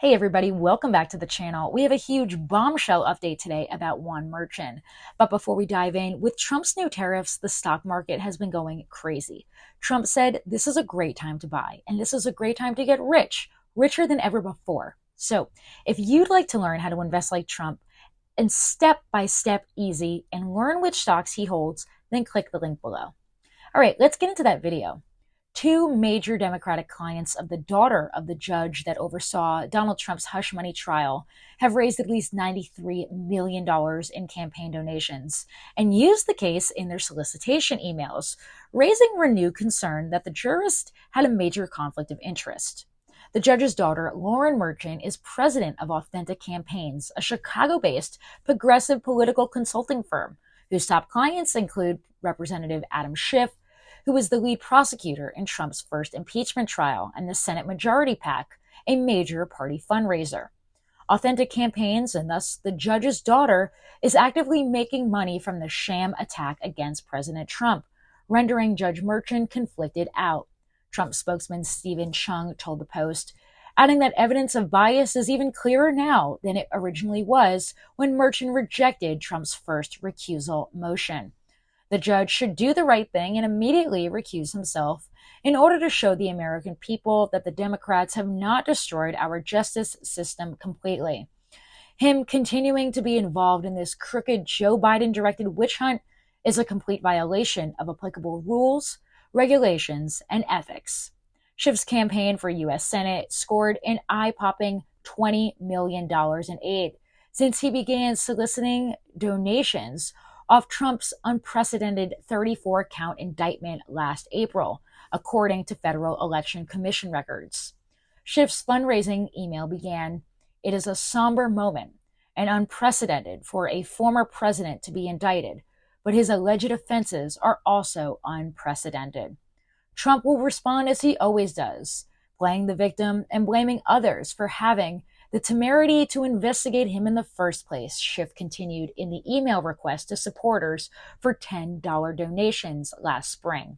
Hey everybody, welcome back to the channel. We have a huge bombshell update today about one merchant. But before we dive in, with Trump's new tariffs, the stock market has been going crazy. Trump said this is a great time to buy, and this is a great time to get rich, richer than ever before. So if you'd like to learn how to invest like Trump and step-by-step easy and learn which stocks he holds, then click the link below. All right, let's get into that video. Two major Democratic clients of the daughter of the judge that oversaw Donald Trump's hush money trial have raised at least $93 million in campaign donations and used the case in their solicitation emails, raising renewed concern that the jurist had a major conflict of interest. The judge's daughter, Lauren Merchant, is president of Authentic Campaigns, a Chicago-based progressive political consulting firm, whose top clients include Representative Adam Schiff, who was the lead prosecutor in Trump's first impeachment trial, and the Senate Majority PAC, a major party fundraiser. Authentic Campaigns, and thus the judge's daughter, is actively making money from the sham attack against President Trump, rendering Judge Merchant conflicted out. Trump spokesman Stephen told the Post, adding that evidence of bias is even clearer now than it originally was when Merchant rejected Trump's first recusal motion. The judge should do the right thing and immediately recuse himself in order to show the American people that the Democrats have not destroyed our justice system completely. Him continuing to be involved in this crooked Joe Biden-directed witch hunt is a complete violation of applicable rules, regulations, and ethics. Schiff's campaign for U.S. Senate scored an eye-popping $20 million in aid since he began soliciting donations off Trump's unprecedented 34-count indictment last April, according to Federal Election Commission records. Schiff's fundraising email began, "It is a somber moment and unprecedented for a former president to be indicted, but his alleged offenses are also unprecedented. Trump will respond as he always does, playing the victim and blaming others for having the temerity to investigate him in the first place," Schiff continued in the email request to supporters for $10 donations last spring.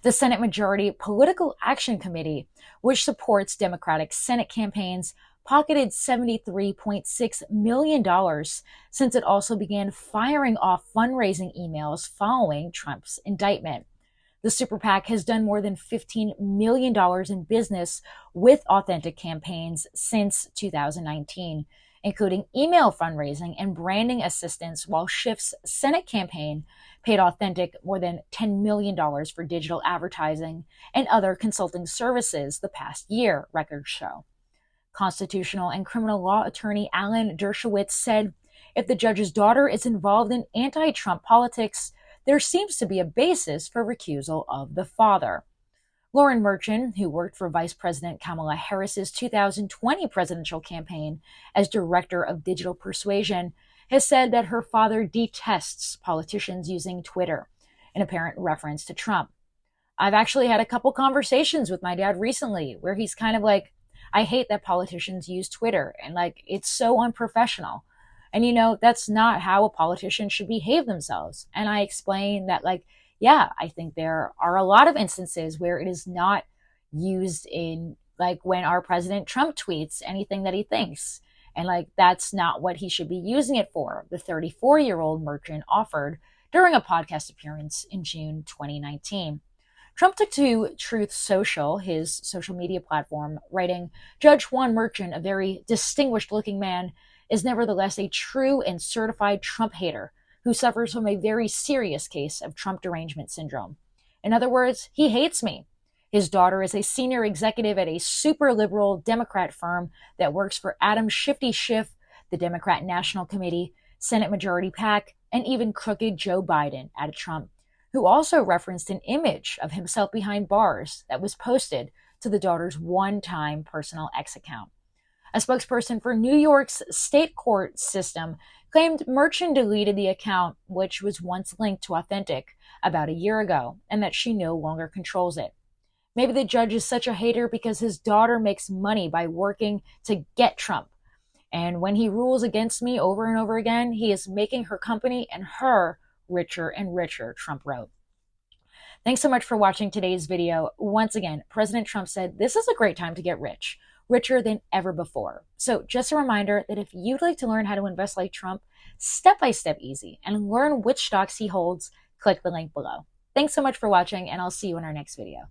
The Senate Majority Political Action Committee, which supports Democratic Senate campaigns, pocketed $73.6 million since it also began firing off fundraising emails following Trump's indictment. The Super PAC has done more than $15 million in business with Authentic Campaigns since 2019, including email fundraising and branding assistance, while Schiff's Senate campaign paid Authentic more than $10 million for digital advertising and other consulting services the past year, records show. Constitutional and criminal law attorney Alan Dershowitz said, "If the judge's daughter is involved in anti-Trump politics, there seems to be a basis for recusal of the father." Lauren Merchant, who worked for Vice President Kamala Harris's 2020 presidential campaign as Director of Digital Persuasion, has said that her father detests politicians using Twitter, in apparent reference to Trump. "I've actually had a couple conversations with my dad recently where he's kind of like, I hate that politicians use Twitter, and it's so unprofessional. And that's not how a politician should behave themselves." And I explained that, yeah, I think there are a lot of instances where it is not used in, when our President Trump tweets anything that he thinks. And, that's not what he should be using it for, the 34-year-old Merchant offered during a podcast appearance in June 2019. Trump took to Truth Social, his social media platform, writing, "Judge Juan Merchant, a very distinguished-looking man, is nevertheless a true and certified Trump hater who suffers from a very serious case of Trump derangement syndrome. In other words, he hates me. His daughter is a senior executive at a super liberal Democrat firm that works for Adam Shifty Schiff, the Democrat National Committee, Senate Majority PAC, and even crooked Joe Biden," added Trump, who also referenced an image of himself behind bars that was posted to the daughter's one-time personal X account. A spokesperson for New York's state court system claimed Merchant deleted the account, which was once linked to Authentic, about a year ago, and that she no longer controls it. "Maybe the judge is such a hater because his daughter makes money by working to get Trump. And when he rules against me over and over again, he is making her company and her richer and richer," Trump wrote. Thanks so much for watching today's video. Once again, President Trump said this is a great time to get rich, richer than ever before. So just a reminder that if you'd like to learn how to invest like Trump, step-by-step easy, and learn which stocks he holds, click the link below. Thanks so much for watching, and I'll see you in our next video.